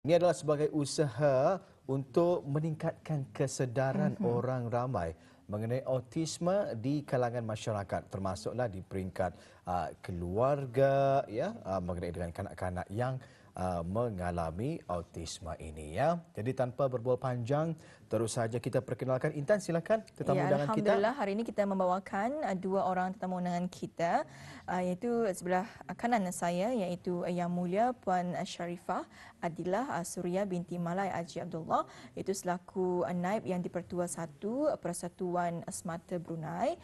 Ini adalah sebagai usaha untuk meningkatkan kesedaran orang ramai mengenai autisme di kalangan masyarakat, termasuklah di peringkat keluarga, ya, mengenai dengan kanak-kanak yang mengalami autisme ini, ya. Jadi tanpa berbual panjang, terus saja kita perkenalkan Intan, silakan tetamu Ya, undangan kita. Alhamdulillah hari ini kita membawakan dua orang tetamu undangan kita, iaitu sebelah kanan saya iaitu Yang Mulia Puan Sharifah Adilah Suria binti Malai Haji Abdullah, iaitu selaku Naib yang di-Pertua 1 Persatuan Semata Brunei.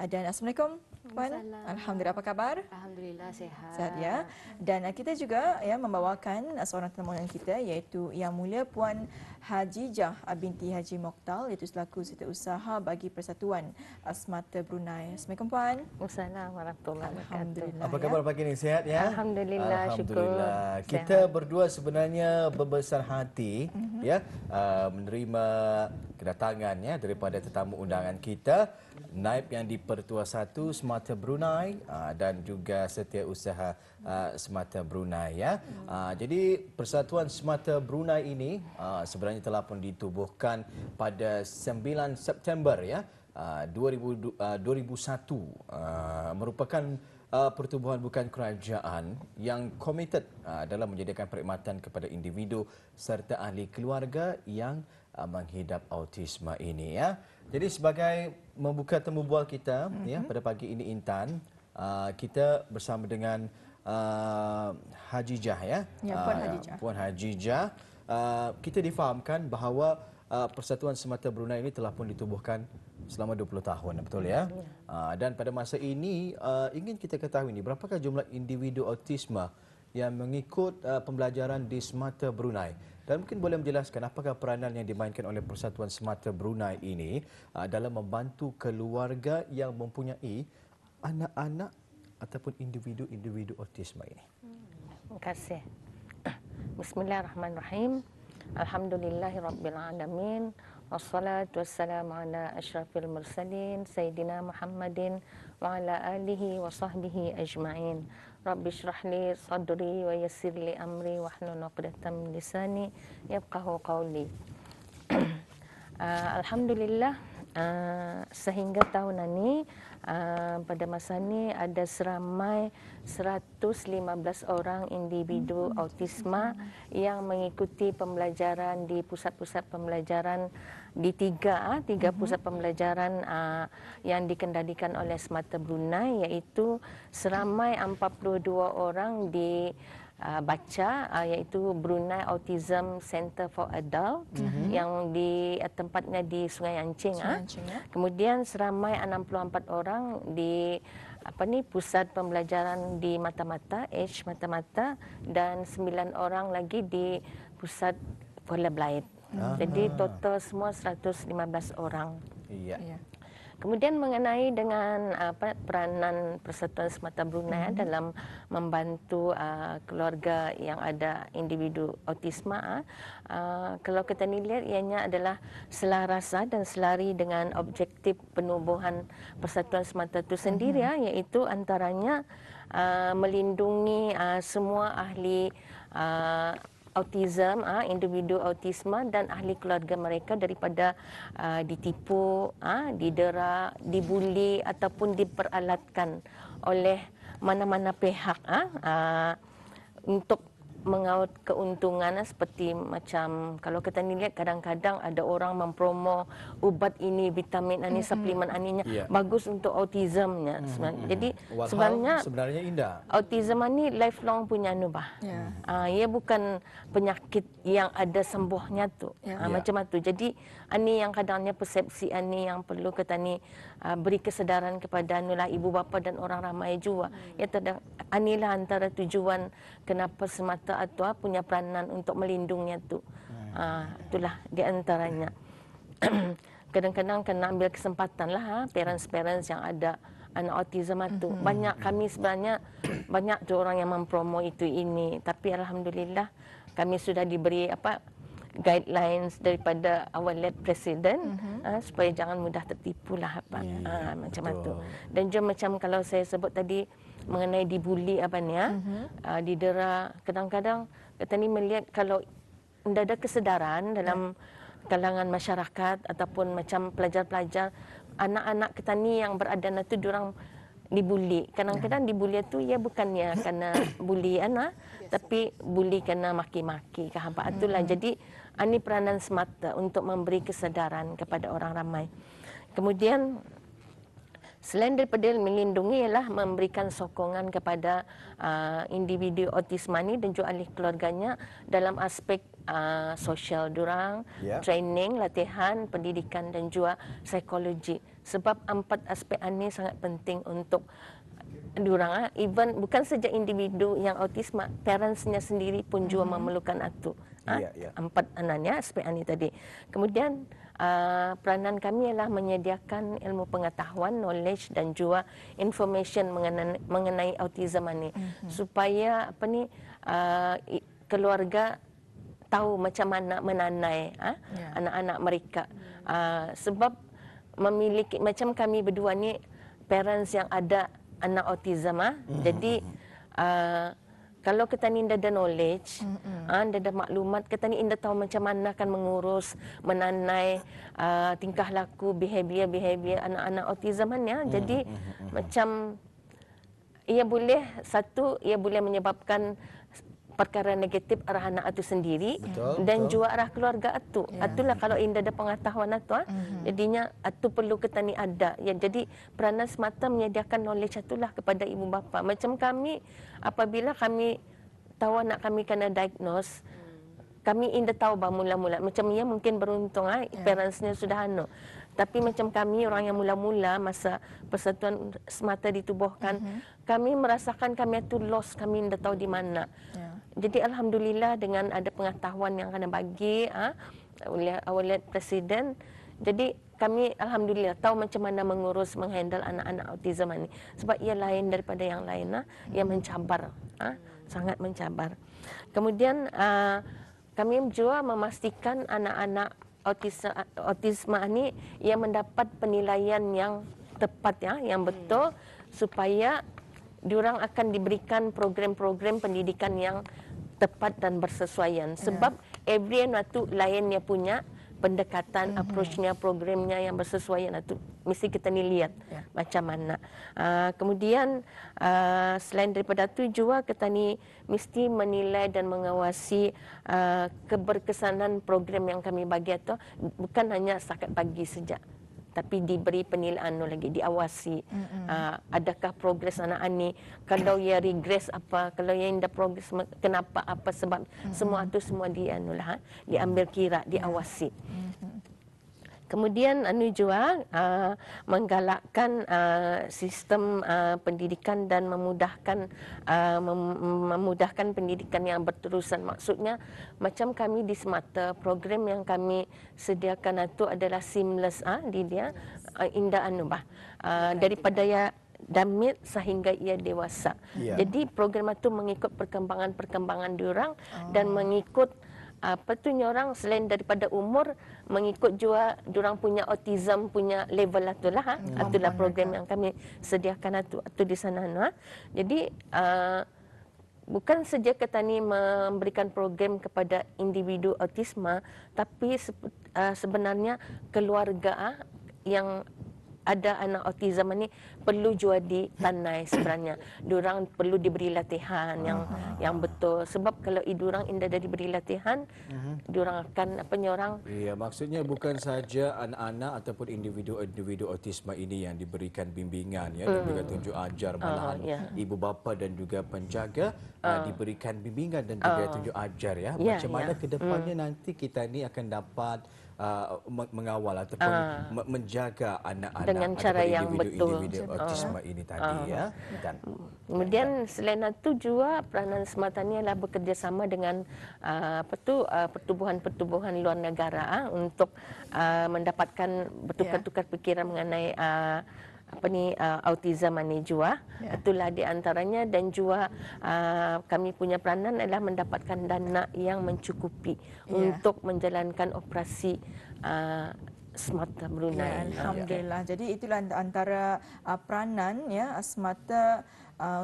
Dan Assalamualaikum Puan. Alhamdulillah, apa khabar? Alhamdulillah sihat. Sihat ya. Dan kita juga membawakan seorang tetamu undangan kita iaitu Yang Mulia Puan Hajijah binti Haji Mokhtar, iaitu selaku setiausaha bagi Persatuan Semata Brunei. Assalamualaikum Puan. Assalamualaikum warahmatullahi wabarakatuh. Alhamdulillah. Apa khabar pagi ini? Sihat ya? Alhamdulillah, Alhamdulillah. syukur. Kita Sihat. berdua sebenarnya berbesar hati ya menerima kedatangan ya daripada tetamu undangan kita, Naib yang di-Pertua 1 Semata Brunei dan juga Setiausaha Semata Brunei ya. Jadi Persatuan Semata Brunei ini sebenarnya telah pun ditubuhkan pada 9 September ya 2001, merupakan pertubuhan bukan kerajaan yang komited dalam menyediakan perkhidmatan kepada individu serta ahli keluarga yang menghidap autisme ini ya. Jadi sebagai membuka temu bual kita ya pada pagi ini Intan, kita bersama dengan Hajijah ya. Ya, Puan Hajijah. Puan Hajijah, kita difahamkan bahawa Persatuan Semata Brunei ini telah pun ditubuhkan selama 20 tahun, betul ya? Dan pada masa ini ingin kita ketahui ni berapakah jumlah individu autisme yang mengikut pembelajaran di Semata Brunei, dan mungkin boleh menjelaskan apakah peranan yang dimainkan oleh Persatuan Semata Brunei ini dalam membantu keluarga yang mempunyai anak-anak ataupun individu-individu autisme ini. Terima kasih. Bismillahirrahmanirrahim. Alhamdulillahirabbil alamin. Wassalatu wassalamu ala asyrafil mursalin Sayyidina Muhammadin wa ala alihi wa sahbihi ajma'in. Rabbi syrah li sadri wa yassir li amri wahlul 'uqdatam min lisani yafqahu qawli. Alhamdulillah, sehingga tahun ini pada masa ini ada seramai 115 orang individu autisme yang mengikuti pembelajaran di pusat-pusat pembelajaran di tiga pusat pembelajaran yang dikendalikan oleh Semata Brunei, iaitu seramai 42 orang di baca iaitu Brunei Autism Center for Adult yang di tempatnya di Sungai Ancing. Kemudian seramai 64 orang di pusat pembelajaran di mata-mata, Edge mata-mata, dan 9 orang lagi di pusat Kuala Belait. Jadi total semua 115 orang. Iya. Kemudian mengenai dengan peranan Persatuan Semata Brunei dalam membantu keluarga yang ada individu autisme, kalau kita lihat ianya adalah selaras dan selari dengan objektif penubuhan Persatuan Semata itu sendiri, iaitu antaranya melindungi semua ahli autism, individu autisme dan ahli keluarga mereka daripada ditipu, didera, dibuli ataupun diperalatkan oleh mana-mana pihak untuk mengaut keuntungan, seperti macam kalau kita lihat kadang-kadang ada orang mempromo ubat ini, vitamin ini, suplemen ininya bagus untuk autismnya. Jadi sebenarnya indah. Autism ini lifelong punya nubah. Ia bukan penyakit yang ada sembuhnya tu. Macam tu. Jadi ini yang kadangnya persepsi ini yang perlu kita ni beri kesedaran kepada anulah ibu bapa dan orang ramai juga. Ya, inilah antara tujuan kenapa Semata atau punya peranan untuk melindunginya tu. Itulah di antaranya. Kadang-kadang kena ambil kesempatan lah parents-parents yang ada anak autism itu. Banyak kami sebenarnya banyak tu orang yang mempromo itu ini, tapi alhamdulillah kami sudah diberi guidelines daripada our late president supaya jangan mudah tertipu lah macam itu. Dan juga macam kalau saya sebut tadi mengenai dibuli didera, kadang-kadang kita ni melihat kalau ada kesedaran dalam kalangan masyarakat ataupun macam pelajar-pelajar, anak-anak kita ni yang berada tu diorang dibuli. Kadang-kadang dibuli tu ya bukannya kerana buli anak, tapi buli kerana maki-maki ke hampa. Itulah jadi ini peranan semata untuk memberi kesedaran kepada orang ramai. Kemudian selain daripada melindungi ialah memberikan sokongan kepada individu autisma ni dan juga ahli keluarganya dalam aspek sosial durang, training, latihan, pendidikan dan juga psikologi. Sebab 4 aspek ini sangat penting untuk durang. Even bukan saja individu yang autisma, parentsnya sendiri pun juga memerlukan itu. 4 anaknya aspek ini tadi. Kemudian peranan kami ialah menyediakan ilmu pengetahuan, knowledge dan juga information mengenai autism ini supaya keluarga tahu macam mana menanai anak-anak mereka. Sebab memiliki macam kami berdua ni parents yang ada anak autism jadi kalau kita ni ada knowledge, ada maklumat, kita ni indah tahu macam mana akan mengurus, menanai tingkah laku, behavior anak-anak autism ya. Jadi macam ia boleh menyebabkan perkara negatif arah anak itu sendiri dan juga arah keluarga itu. Itulah kalau indah ada pengetahuan itu, jadinya itu perlu kita ni ada. Ya, jadi peranan semata menyediakan knowledge itulah kepada ibu bapa. Macam kami, apabila kami tahu anak kami kena diagnose, kami indah tahu mula-mula. Macam ia mungkin beruntung, parentsnya sudah Tapi macam kami orang yang mula-mula masa persatuan semata ditubuhkan, kami merasakan kami itu lost, kami tidak tahu di mana. Jadi alhamdulillah dengan ada pengetahuan yang kena bagi oleh Presiden, jadi kami alhamdulillah tahu macam mana mengurus, menghandle anak-anak autism ini. Sebab ia lain daripada yang lain, ia mencabar, sangat mencabar. Kemudian kami juga memastikan anak-anak autisma ini ia mendapat penilaian yang tepat yang betul supaya diorang akan diberikan program-program pendidikan yang tepat dan bersesuaian. Sebab every waktu lainnya punya pendekatan, approach-nya, programnya yang bersesuaian itu mesti kita ni lihat macam mana. Kemudian selain daripada itu juga kita ni mesti menilai dan mengawasi keberkesanan program yang kami bagi itu bukan hanya setakat bagi saja, tapi diberi penilaian lagi, diawasi. Adakah progres anak ini? Kalau ia regress apa? Kalau ia tidak progres, kenapa? Apa sebab? Semua itu semua diambil kira, diawasi. Kemudian juga menggalakkan sistem pendidikan dan memudahkan pendidikan yang berterusan. Maksudnya macam kami di Semata, program yang kami sediakan itu adalah seamless di dia indah daripada damit sehingga ia dewasa. Jadi program itu mengikut perkembangan diorang dan mengikut orang selain daripada umur, mengikut juga diorang punya autism punya level itulah. Itulah program yang kami sediakan itu di sana. Jadi bukan saja kita ni memberikan program kepada individu autisma, tapi sebenarnya keluarga yang ada anak autism ini perlu juga ditanai sebenarnya. Diorang perlu diberi latihan yang betul. Sebab kalau diorang indah diberi latihan, diorang akan orang. Ya, maksudnya bukan saja anak-anak ataupun individu autisma ini yang diberikan bimbingan dan juga tunjuk ajar, malahan ibu bapa dan juga penjaga diberikan bimbingan dan juga tunjuk ajar macam mana ke depannya nanti kita ni akan dapat mengawal ataupun menjaga anak-anak dengan cara yang betul. Individu autisma ini tadi Dan kemudian selain itu juga peranan semata ini adalah bekerjasama dengan pertubuhan-pertubuhan luar negara untuk mendapatkan bertukar-tukar pikiran mengenai autism ini juga. Itulah di antaranya, dan juga kami punya peranan adalah mendapatkan dana yang mencukupi untuk menjalankan operasi Semata Brunei. Alhamdulillah. Jadi itulah antara peranan Semata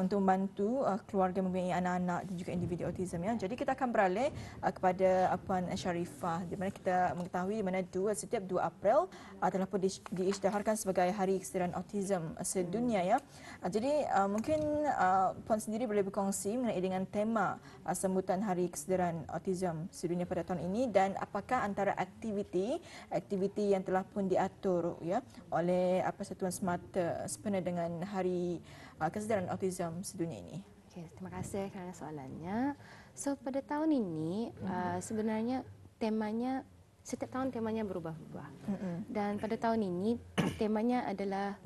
untuk membantu keluarga mempunyai anak-anak dan juga individu autism ya. Jadi kita akan beralih kepada Puan Sharifah di mana kita mengetahui di mana setiap 2 April telah pun diisytiharkan sebagai Hari Kesedaran Autism sedunia ya. Jadi mungkin Puan sendiri boleh berkongsi mengenai dengan tema sambutan Hari Kesedaran Autism sedunia pada tahun ini dan apakah antara aktiviti yang telah pun diatur ya oleh Persatuan Semata sempena dengan Hari Kesedaran Autism sedunia ini. Okay, terima kasih kerana soalannya. So pada tahun ini sebenarnya temanya setiap tahun temanya berubah-ubah. Dan pada tahun ini temanya adalah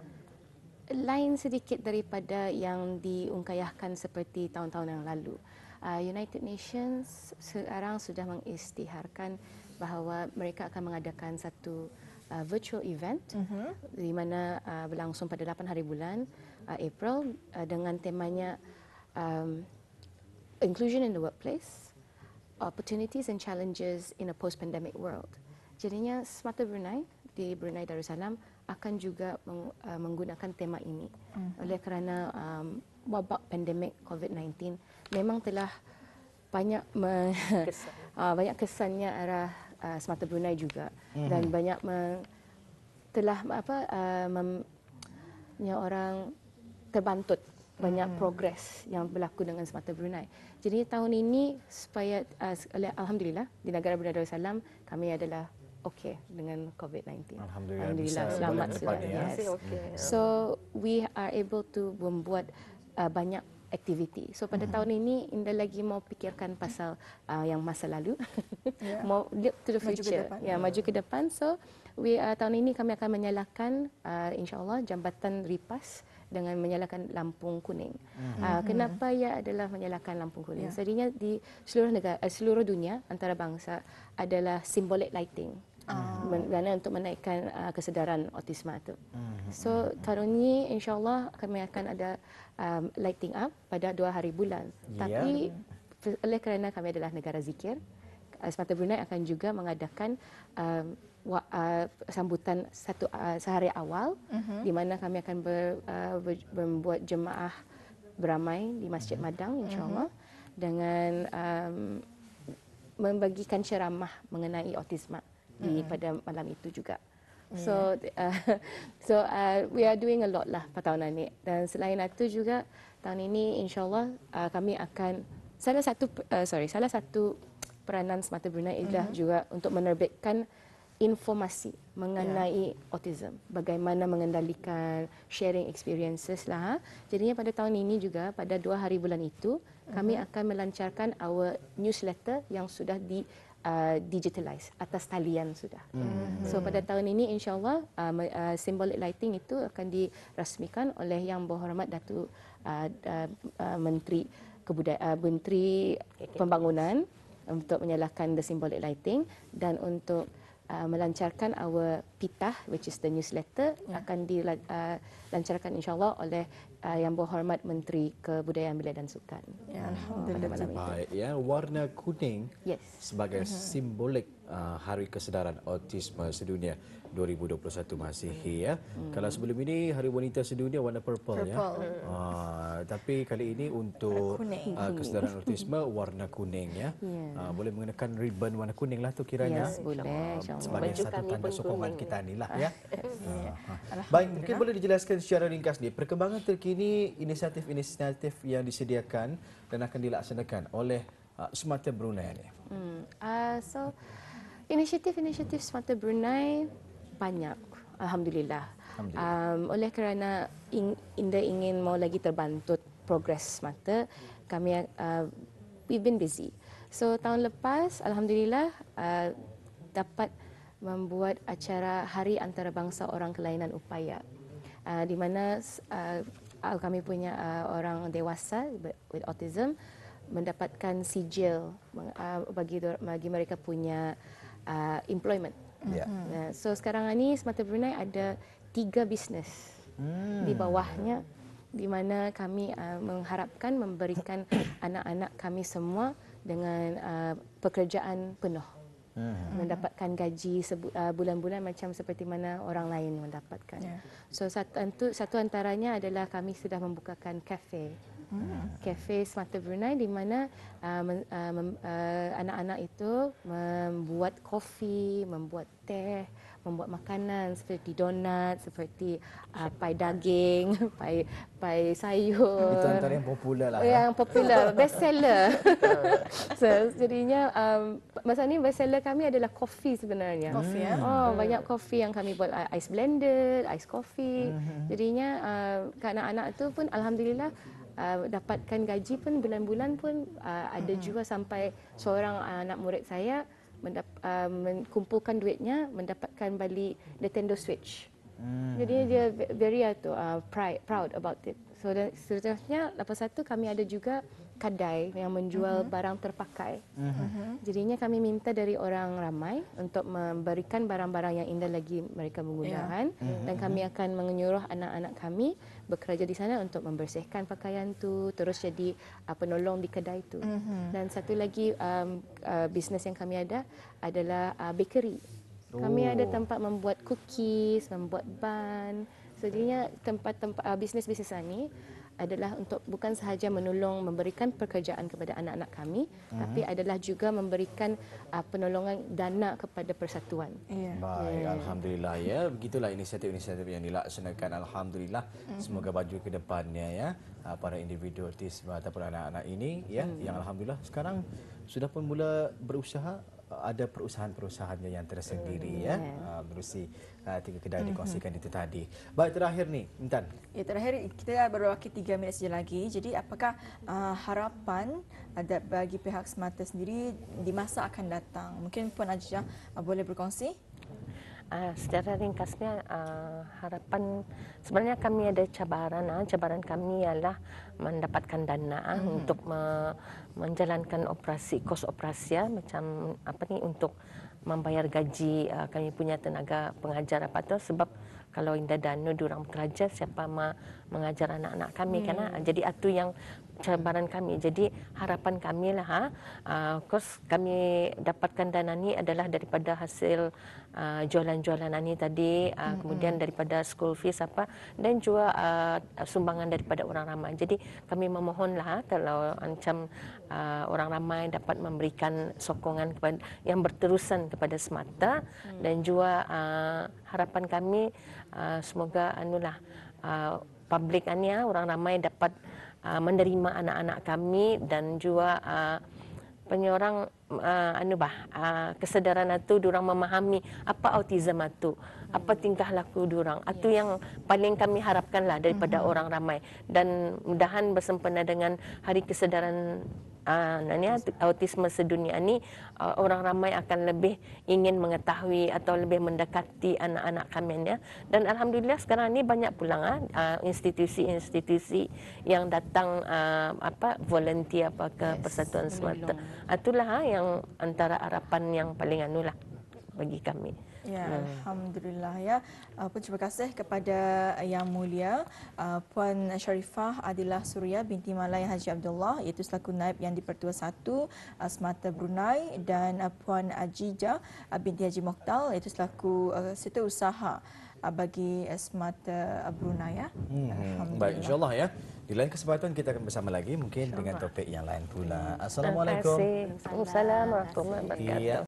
lain sedikit daripada yang diungkayahkan seperti tahun-tahun yang lalu. United Nations sekarang sudah mengisytiharkan bahawa mereka akan mengadakan satu virtual event di mana berlangsung pada 8 hari bulan April dengan temanya Inclusion in the Workplace, Opportunities and Challenges in a Post-Pandemic World. Jadinya Semata Brunei di Brunei Darussalam akan juga menggunakan tema ini oleh kerana wabak pandemik COVID-19 memang telah banyak banyak kesannya arah Semata Brunei juga dan banyak telah orang terbantut banyak progres yang berlaku dengan Semata Brunei. Jadi tahun ini supaya alhamdulillah di negara Brunei Darussalam kami adalah okey dengan COVID-19. Alhamdulillah selamat sudah. ya. So we are able to membuat banyak aktiviti. So pada tahun ini Indah lagi mau fikirkan pasal yang masa lalu. Mau look to the future. Maju ke depan. So tahun ini kami akan menyalakan insya-Allah jambatan Ripas dengan menyalakan lampu kuning. Kenapa ia adalah menyalakan lampu kuning? Sedianya di seluruh dunia antarabangsa adalah symbolic lighting. Kerana untuk menaikkan kesedaran autisma itu. So tahun ini insya-Allah kami akan ada lighting up pada 2 hari bulan. Tapi oleh kerana kami adalah negara zikir, Semata Brunei akan juga mengadakan sambutan sehari awal di mana kami akan membuat jemaah beramai di Masjid Madang insya-Allah dengan membagikan ceramah mengenai autisma pada malam itu juga. So we are doing a lot lah pada tahun ini. Dan selain itu juga tahun ini insya-Allah kami akan salah satu peranan Semata Brunei adalah juga untuk menerbitkan informasi mengenai autism, bagaimana mengendalikan, sharing experiences lah. Jadinya pada tahun ini juga pada 2 hari bulan itu kami akan melancarkan our newsletter yang sudah digitalize atas talian sudah. So pada tahun ini insya-Allah symbolic lighting itu akan dirasmikan oleh Yang Berhormat Datuk Menteri Menteri Pembangunan untuk menyalakan the symbolic lighting dan untuk melancarkan our pitah which is the newsletter akan dilancarkan insya-Allah oleh Yang Berhormat Menteri Kebudayaan Belia dan Sukan. Alhamdulillah. Baik ya, warna kuning sebagai simbolik Hari Kesedaran Autisme Sedunia 2021 Masihi ya. Kalau sebelum ini Hari Wanita Sedunia warna purple. Ya. Tapi kali ini untuk kesedaran autisme warna kuning ya. Boleh mengenakan ribbon warna kuning lah tu kiranya. Boleh. Sebagai satu tanda sokongan kita ni lah ya. Baik, mungkin boleh dijelaskan secara ringkas ni perkembangan terkini inisiatif yang disediakan dan akan dilaksanakan oleh Semata Brunei ni. So inisiatif Semata Brunei banyak, alhamdulillah. Oleh kerana Indah ingin mau lagi terbantut progres Semata, kami we've been busy. So tahun lepas alhamdulillah dapat membuat acara Hari Antarabangsa Orang Kelainan Upaya, di mana kami punya orang dewasa with autism mendapatkan sijil bagi mereka punya employment. So sekarang ini Semata Brunei ada 3 bisnes di bawahnya, di mana kami mengharapkan memberikan anak-anak kami semua dengan pekerjaan penuh. mendapatkan gaji bulan-bulan macam seperti mana orang lain mendapatkan. So satu antaranya adalah kami sudah membukakan kafe. Kafe Semata Brunei di mana anak-anak itu membuat kopi, membuat teh, membuat makanan seperti donat, seperti pai daging, pai sayur. Itu antara yang popular lah. Yang popular, best seller. So, jadinya masa ni best seller kami adalah kopi sebenarnya. Kopi ya. Oh, banyak kopi yang kami buat, ice blended, ice coffee. Jadinya anak-anak tu pun alhamdulillah dapatkan gaji pun bulan-bulan pun ada juga sampai seorang anak murid saya mengumpulkan duitnya mendapatkan balik Nintendo Switch. Jadi dia very proud about it. So seterusnya lepas satu kami ada juga kedai yang menjual barang terpakai. Jadinya kami minta dari orang ramai untuk memberikan barang-barang yang indah lagi mereka menggunakan dan kami akan menyuruh anak-anak kami bekerja di sana untuk membersihkan pakaian tu, terus jadi penolong di kedai tu. Dan satu lagi bisnes yang kami ada adalah bakery. Kami ada tempat membuat cookies, membuat bun. Jadinya tempat-tempat bisnes-bisnes ini adalah untuk bukan sahaja menolong memberikan pekerjaan kepada anak-anak kami, tapi adalah juga memberikan penolongan dana kepada persatuan. Baik, alhamdulillah ya. Begitulah inisiatif-inisiatif yang dilaksanakan, alhamdulillah. Semoga baju ke depannya ya para individu autisme ataupun anak-anak ini ya yang alhamdulillah sekarang sudah pun mula berusaha, ada perusahaan-perusahaannya yang tersendiri ya. Berusi 3 kedai dikongsikan itu tadi. Baik, terakhir nih Intan. Ya, terakhir kita baru lagi 3 minit saja lagi. Jadi apakah harapan ada bagi pihak Semata sendiri di masa akan datang? Mungkin Puan Ajijah boleh berkongsi? Secara ringkasnya harapan sebenarnya kami ada cabaran. Cabaran kami ialah mendapatkan dana untuk menjalankan kos operasi macam untuk membayar gaji kami punya tenaga pengajar sebab kalau indah dana diorang bekerja siapa mengajar anak-anak kami jadi itu yang cabaran kami. Jadi harapan kami lah kos kami dapatkan dana ni adalah daripada hasil jualan-jualan ini tadi, kemudian daripada school fees dan juga sumbangan daripada orang ramai. Jadi kami memohonlah kalau macam orang ramai dapat memberikan sokongan kepada yang berterusan kepada Semata dan juga harapan kami semoga publik orang ramai dapat menerima anak-anak kami dan juga penyorang kesedaran itu diorang memahami apa autism itu, apa tingkah laku diorang. Itu yang paling kami harapkanlah daripada orang ramai dan mudahan bersempena dengan hari kesedaran autisme sedunia ini orang ramai akan lebih ingin mengetahui atau lebih mendekati anak-anak kami dan alhamdulillah sekarang ini banyak pula institusi-institusi yang datang volunteer ke Persatuan Semata. Itulah yang antara harapan yang paling bagi kami. Ya, alhamdulillah ya. Terima kasih kepada Yang Mulia Puan Sharifah Adillah Suria binti Malai Haji Abdullah, iaitu selaku Naib Yang di-Pertua 1 Semata Brunei, dan Puan Ajijah binti Haji Mokhtar, iaitu selaku setiausaha bagi Semata Brunei ya. Baik, insyaAllah ya. Di lain kesempatan kita akan bersama lagi mungkin dengan topik yang lain pula. Assalamualaikum. Terima kasih. Assalamualaikum warahmatullahi wabarakatuh.